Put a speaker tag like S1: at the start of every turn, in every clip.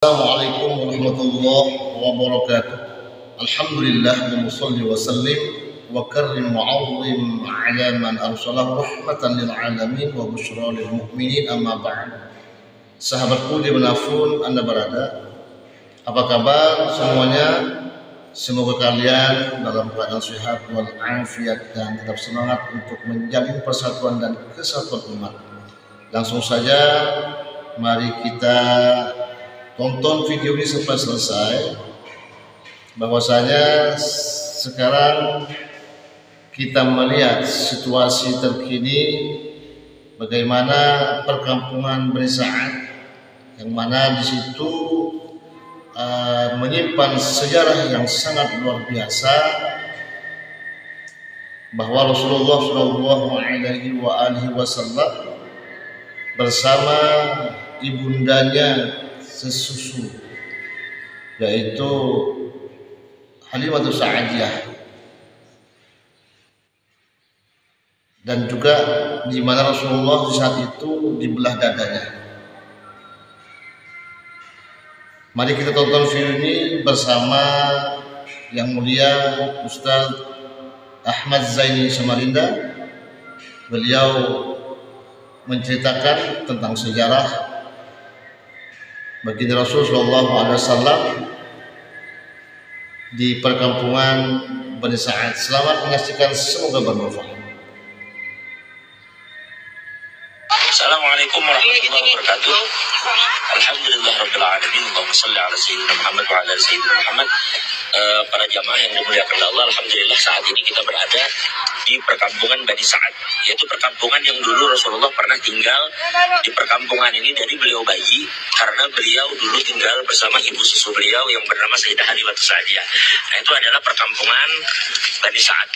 S1: Assalamualaikum warahmatullahi wabarakatuh. Alhamdulillah wa musalli wa sallim wa karrim wa azim ala man arsalahu rahmatan lil alamin wa busyra lil mu'minin, amma ba'd. Sahabatku dimanapun Anda berada, apa kabar semuanya? Semoga kalian dalam keadaan sehat wal afiat dan tetap semangat untuk menjalin persatuan dan kesatuan umat. Langsung saja mari kita tonton video ini sampai selesai. Bahwasanya sekarang kita melihat situasi terkini bagaimana perkampungan Bani Sa'ad, yang mana di situ menyimpan sejarah yang sangat luar biasa, bahwa Rasulullah SAW bersama ibundanya sesusu, yaitu Halimatus Sa'diyah, dan juga di mana Rasulullah di saat itu dibelah dadanya. Mari kita tonton video ini bersama yang mulia Ustaz Ahmad Zaini Samarinda. Beliau menceritakan tentang sejarah baginda Rasul Sallallahu Alaihi Wasallam di perkampungan Bani Sa'ad. Selamat menyaksikan, semoga bermanfaat.
S2: Assalamualaikum warahmatullahi wabarakatuh. Alhamdulillah rabbil alamin. Allahumma shalli ala sayyidina Muhammad wa ala sayyidina Muhammad. Para jamaah yang dimuliakan Allah, alhamdulillah saat ini kita berada di perkampungan Bani Sa'ad, yaitu perkampungan yang dulu Rasulullah pernah tinggal di perkampungan ini dari beliau bayi, karena beliau dulu tinggal bersama ibu susu beliau yang bernama Sayyidah Halimatus Sa'diyah. Nah, itu adalah perkampungan Bani Sa'ad.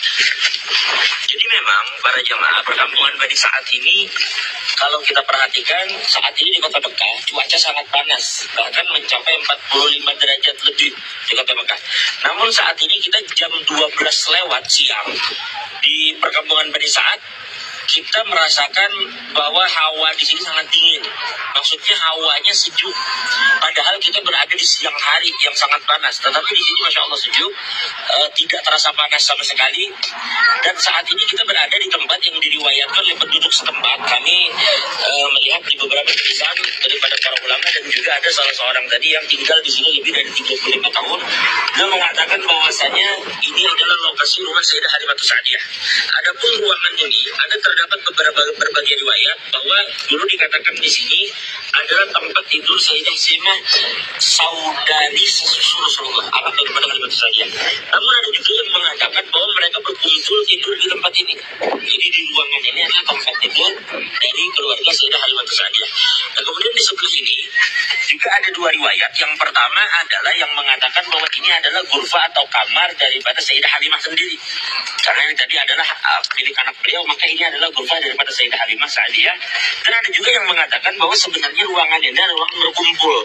S2: Jadi memang para jamaah, perkampungan Bani Sa'ad ini kalau kita perhatikan saat ini di kota Mekah cuaca sangat panas, bahkan mencapai 45 derajat lebih di kota Mekah. Namun saat ini kita jam 12 lewat siang di perkampungan Bani Sa'ad, kita merasakan bahwa hawa di sini sangat dingin. Maksudnya hawanya sejuk. Padahal kita berada di siang hari yang sangat panas. Tetapi di sini Masya Allah sejuk, tidak terasa panas sama sekali. Dan saat ini kita berada di tempat yang diriwayatkan oleh penduduk setempat. Kami melihat di beberapa tulisan daripada para ulama, dan juga ada salah seorang tadi yang tinggal di sini lebih dari 35 tahun. Dia mengatakan bahwasanya ini adalah lokasi rumah Sayyidah Halimatus Sa'diyah. Adapun ruangan ini ada terdapat berbagai riwayat bahwa dulu dikatakan di sini adalah tempat tidur Sayyidah Simah, saudari sesusu Rasulullah, anak daripada Halimatus Sa'diyah. Namun ada juga yang mengatakan bahwa mereka berkumpul tidur di tempat ini. Jadi di ruangan ini adalah tempat tidur dari keluarga Sayyidah Halimatus Sa'diyah. Dan kemudian di sebelah ini juga ada dua riwayat. Yang pertama adalah yang mengatakan bahwa ini adalah ghurfa atau kamar daripada Sayyidah Halimah sendiri. Karena ini tadi adalah milik anak beliau, maka ini adalah ghurfa daripada Sayyidah Halimah Sa'diyah. Dan ada juga yang mengatakan bahwa sebenarnya ruangan ini adalah ruangan berkumpul.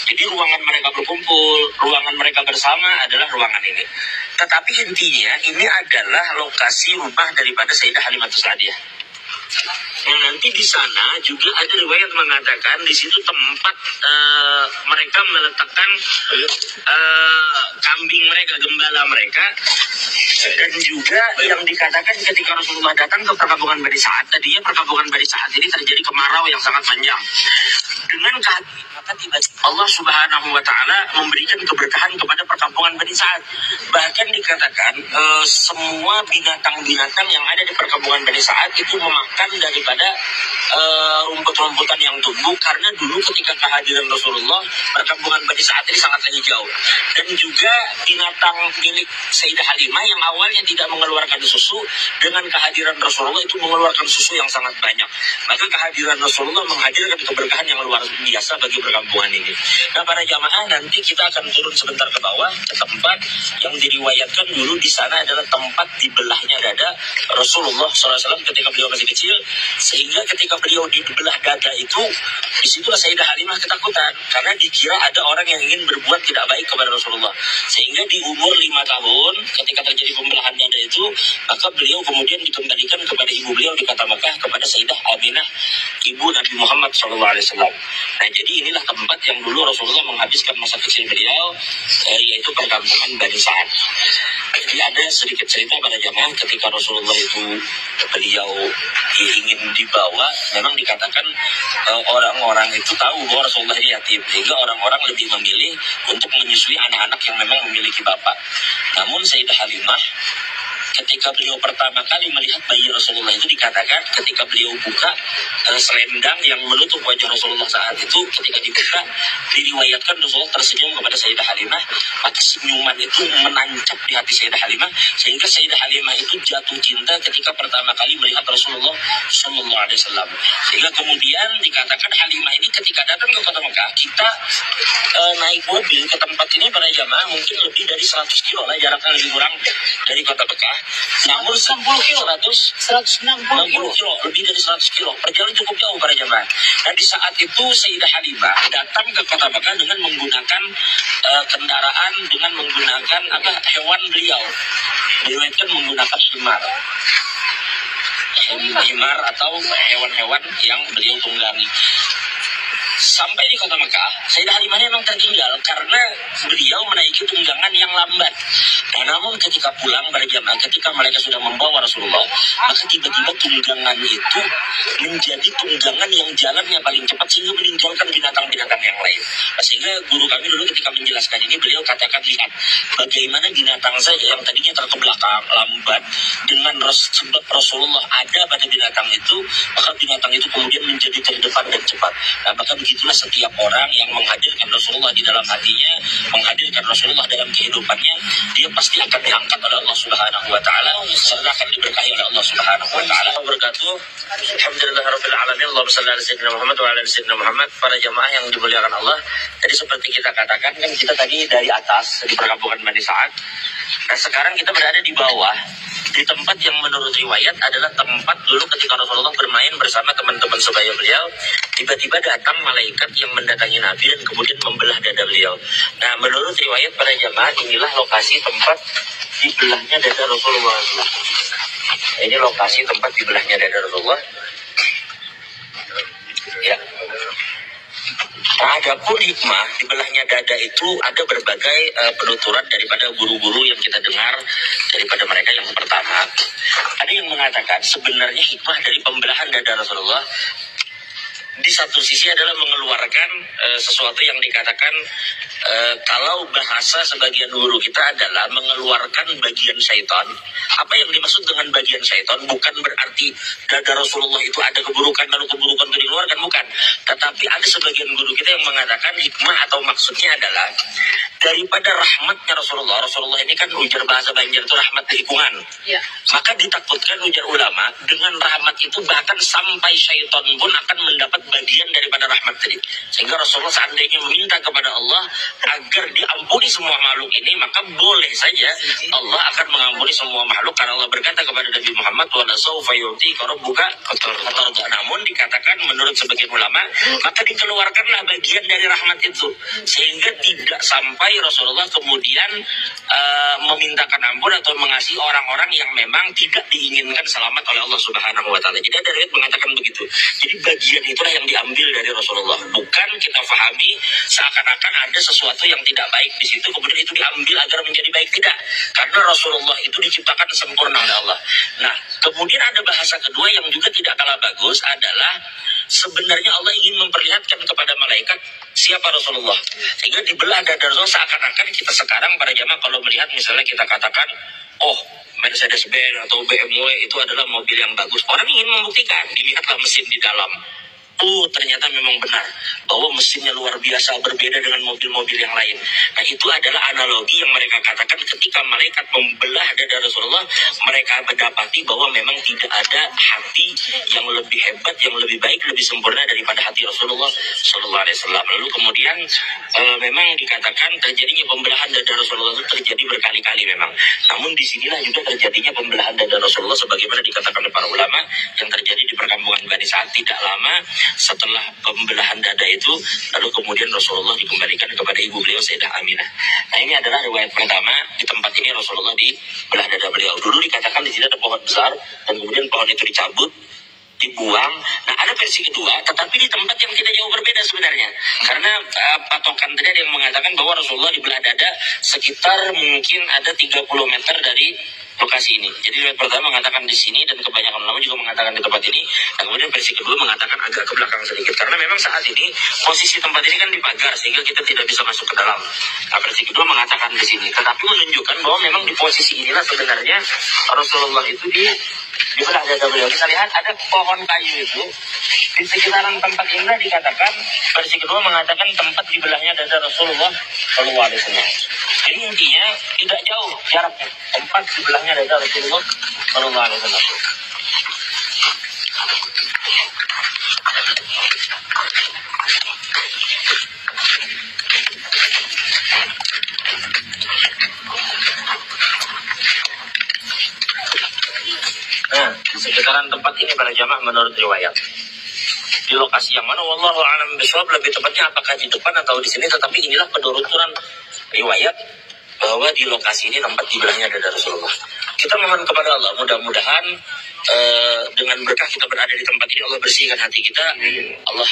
S2: Jadi ruangan mereka berkumpul, ruangan mereka bersama adalah ruangan ini. Tetapi intinya ini adalah lokasi rumah daripada Sayyidah Halimatus Sa'diyah. Nah, nanti di sana juga ada riwayat mengatakan di situ tempat mereka meletakkan kambing mereka, gembala mereka. Dan juga yang dikatakan ketika Rasulullah datang ke perkampungan Bani Sa'ad, tadinya perkampungan Bani Sa'ad ini terjadi kemarau yang sangat panjang. Dengan kehadiran maka tiba-tiba Allah Subhanahu wa Ta'ala memberikan keberkahan kepada perkampungan Bani Sa'ad. Bahkan dikatakan semua binatang-binatang yang ada di perkampungan Bani Sa'ad itu memakan daripada rumput-rumputan yang tumbuh, karena dulu ketika kehadiran Rasulullah perkampungan Bani Sa'ad ini sangatlah hijau. Dan juga binatang milik Sayyidah Halimah yang awalnya tidak mengeluarkan susu, dengan kehadiran Rasulullah itu mengeluarkan susu yang sangat banyak. Maka kehadiran Rasulullah menghadirkan keberkahan yang luar biasa bagi perkampungan ini. Nah, para jamaah, nanti kita akan turun sebentar ke bawah ke tempat yang diriwayatkan dulu di sana adalah tempat dibelahnya dada Rasulullah SAW ketika beliau masih kecil, sehingga ketika beliau dibelah dada itu, disitulah Sayyidah Halimah ketakutan karena dikira ada orang yang ingin berbuat tidak baik kepada Rasulullah. Sehingga di umur 5 tahun ketika terjadi pembelahan dada itu, maka beliau kemudian dikembalikan kepada ibu beliau di kota Mekah, kepada Sayyidah Aminah, ibu Nabi Muhammad SAW. Nah, jadi inilah tempat yang dulu Rasulullah menghabiskan masa kecil beliau, yaitu perkampungan Bani Sa'ad. Jadi ada sedikit cerita pada jamaah ketika Rasulullah itu beliau ingin dibawa, memang dikatakan orang-orang itu tahu bahwa Rasulullah ini yatim, sehingga orang-orang lebih memilih untuk menyusui anak-anak yang memang memiliki bapak. Namun Sayyidah Halimah ketika beliau pertama kali melihat bayi Rasulullah itu, dikatakan ketika beliau buka selendang yang menutup wajah Rasulullah saat itu, ketika dibuka diriwayatkan Rasulullah tersenyum kepada Sayyidah Halimah, maka senyuman itu menancap di hati Sayyidah Halimah sehingga Sayyidah Halimah itu jatuh cinta ketika pertama kali melihat Rasulullah Sallallahu Alaihi Wasallam. Sehingga kemudian dikatakan Halimah ini ketika datang ke kota Mekah, kita naik mobil ke tempat ini para jamaah mungkin lebih dari 100 kilo lah, jaraknya lebih kurang dari kota Mekah. Namun 160 kilo, lebih dari 100 kilo, perjalanan cukup jauh para jamaah. Dan di saat itu Sayyidah Halimah datang ke kota Mekah dengan menggunakan kendaraan, dengan menggunakan hewan beliau, diriwayatkan menggunakan himar atau hewan-hewan yang beliau tunggangi. Sampai di kota Mekah, Sayyidah Halimah memang tertinggal karena beliau menaiki tunggangan yang lambat. Nah, namun ketika pulang berjamaah, ketika mereka sudah membawa Rasulullah, maka tiba-tiba tunggangan itu menjadi tunggangan yang jalannya paling cepat sehingga meninggalkan binatang-binatang yang lain. Nah, sehingga guru kami dulu ketika menjelaskan ini, beliau katakan, lihat bagaimana binatang saja yang tadinya terkebelakang lambat, dengan sebab Rasulullah ada pada binatang itu, maka binatang itu kemudian menjadi terdepan dan cepat. Nah, maka begitulah setiap orang yang menghadirkan Rasulullah di dalam hatinya, menghadirkan Rasulullah dalam kehidupannya, dia pasti akan diangkat oleh Allah Subhanahu wa taala, serta akan diberkahi oleh Allah Subhanahu wa taala. Wabarakatuh. Alhamdulillahirabbil alamin. Allahumma shalli ala sayyidina Muhammad wa ala ali sayyidina Muhammad. Para jamaah yang dimuliakan Allah, jadi seperti kita katakan kan, kita tadi dari atas di perkampungan Bani Sa'ad. Nah, sekarang kita berada di bawah, di tempat yang menurut riwayat adalah tempat dulu ketika Rasulullah bermain bersama teman-teman sebaya beliau. Tiba-tiba datang malaikat yang mendatangi Nabi dan kemudian membelah dada beliau. Nah, menurut riwayat para jamaah, inilah lokasi tempat dibelahnya dada Rasulullah. Ini lokasi tempat dibelahnya dada Rasulullah. Ya. Nah, adapun hikmah dibelahnya dada itu ada berbagai penuturan daripada guru-guru yang kita dengar daripada mereka. Yang pertama, ada yang mengatakan sebenarnya hikmah dari pembelahan dada Rasulullah di satu sisi adalah mengeluarkan sesuatu yang dikatakan kalau bahasa sebagian guru kita adalah mengeluarkan bagian syaitan. Apa yang dimaksud dengan bagian syaitan bukan berarti dada Rasulullah itu ada keburukan lalu keburukan itu dikeluarkan, bukan. Tetapi ada sebagian guru kita yang mengatakan hikmah atau maksudnya adalah daripada rahmatnya Rasulullah. Rasulullah ini kan ujar bahasa Banjar itu rahmat lingkungan. Ya. Maka ditakutkan ujar ulama dengan rahmat itu bahkan sampai syaitan pun akan mendapat bagian daripada rahmat tadi. Sehingga Rasulullah seandainya meminta kepada Allah agar diampuni semua makhluk ini, maka boleh saja Allah akan mengampuni semua makhluk, karena Allah berkata kepada Nabi Muhammad, wa lasawfa yu'tika rabbuka fatarda. Namun dikatakan menurut sebagian ulama, maka dikeluarkanlah bagian dari rahmat itu sehingga tidak sampai Rasulullah kemudian memintakan ampun atau mengasihi orang-orang yang memang tidak diinginkan selamat oleh Allah Subhanahu wa taala. Jadi ada riwayat mengatakan begitu. Jadi bagian itulah yang diambil dari Rasulullah. Bukan kita fahami seakan-akan ada sesuatu yang tidak baik di situ kemudian itu diambil agar menjadi baik, tidak. Karena Rasulullah itu diciptakan sempurna oleh Allah. Nah, kemudian ada bahasa kedua yang juga tidak kalah bagus adalah sebenarnya Allah ingin memperlihatkan kepada malaikat siapa Rasulullah. Sehingga dibelah dada Rasulullah seakan-akan kita sekarang para jamaah kalau melihat misalnya kita katakan, oh Mercedes-Benz atau BMW itu adalah mobil yang bagus. Orang ingin membuktikan, dilihatlah mesin di dalam. Oh, ternyata memang benar bahwa mesinnya luar biasa, berbeda dengan mobil-mobil yang lain. Nah, itu adalah analogi yang mereka katakan ketika malaikat membelah dada Rasulullah, mereka mendapati bahwa memang tidak ada hati yang lebih hebat, yang lebih baik, lebih sempurna daripada hati Rasulullah Sallallahu Alaihi Wasallam. Lalu kemudian memang dikatakan terjadinya pembelahan dada Rasulullah itu terjadi berkali-kali memang. Namun disinilah juga terjadinya pembelahan dada Rasulullah sebagaimana dikatakan oleh para ulama yang terjadi di perkampungan Bani Sa'ad tidak lama setelah pembelahan dada itu, lalu kemudian Rasulullah dikembalikan kepada ibu beliau Sayyidah Aminah. Nah, ini adalah riwayat pertama di tempat ini Rasulullah dibelah dada beliau. Dulu dikatakan di sini ada pohon besar dan kemudian pohon itu dicabut dibuang. Nah, ada versi kedua, tetapi di tempat yang tidak jauh berbeda sebenarnya. Karena patokan tadi ada yang mengatakan bahwa Rasulullah dibelah dada sekitar mungkin ada 30 meter dari lokasi ini. Jadi riwayat pertama mengatakan di sini dan kebanyakan ulama juga mengatakan di tempat ini. Dan kemudian versi kedua mengatakan agak ke belakang sedikit. Karena memang saat ini posisi tempat ini kan dipagar sehingga kita tidak bisa masuk ke dalam. Nah, versi kedua mengatakan di sini. Tetapi menunjukkan bahwa memang di posisi inilah sebenarnya Rasulullah itu dibelah dada beliau. Kita lihat ada pohon kayu itu di sekitaran tempat inilah dikatakan versi kedua mengatakan tempat dibelahnya dada Rasulullah Shallallahu Alaihi Wasallam. Jadi intinya tidak jauh jaraknya tempat dibelahnya dada Rasulullah Shallallahu Alaihi Wasallam. Nah, di sekitaran tempat ini para jamaah menurut riwayat. Di lokasi yang mana wallahu a'lam bishawab, lebih tepatnya apakah di depan atau di sini, tetapi inilah penurunan riwayat bahwa di lokasi ini tempat dibelahnya dada Rasulullah. Kita mohon kepada Allah mudah-mudahan dengan berkah kita berada di tempat ini, Allah bersihkan hati kita, Allah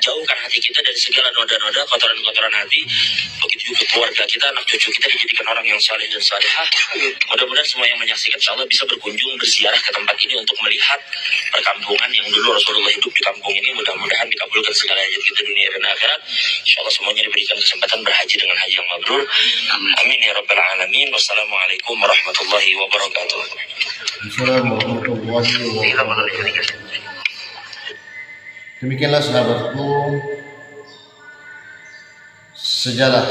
S2: jauhkan hati kita dari segala noda-noda, kotoran-kotoran hati. Begitu juga keluarga kita, anak cucu kita dijadikan orang yang saleh dan salihah. Mudah-mudahan semua yang menyaksikan insyaallah bisa berkunjung berziarah ke tempat ini untuk melihat perkampungan yang dulu Rasulullah hidup di kampung ini. Mudah-mudahan dikabulkan segala hajat kita dunia dan akhirat. Insyaallah semuanya diberikan kesempatan berhaji dengan haji yang mabrur. Amin ya rabbal alamin. Wassalamualaikum warahmatullahi wabarakatuh.
S1: Assalamualaikum warahmatullahi wabarakatuh. Demikianlah sahabatku sejarah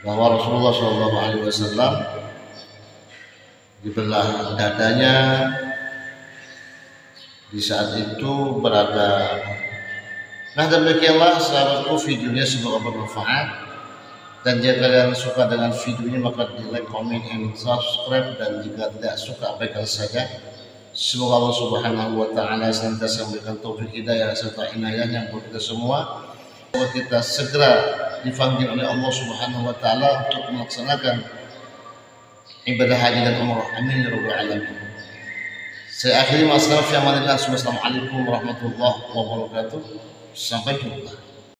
S1: bahwa Rasulullah SAW dibelah dadanya di saat itu berada. Nah, demikianlah sahabatku videonya, semoga bermanfaat. Dan jika kalian suka dengan video ini maka di like, comment, and subscribe. Dan jika tidak suka abaikan saja. Semoga Allah Subhanahu wa Ta'ala senantiasa memberikan taufik hidayah serta inayahnya buat kita semua. Semoga kita segera dipanggil oleh Allah Subhanahu wa Ta'ala untuk melaksanakan ibadah haji dan umrah. Amin ya rabbal alamin. Saya akhiri, wassalamualaikum warahmatullahi wabarakatuh. Sampai jumpa.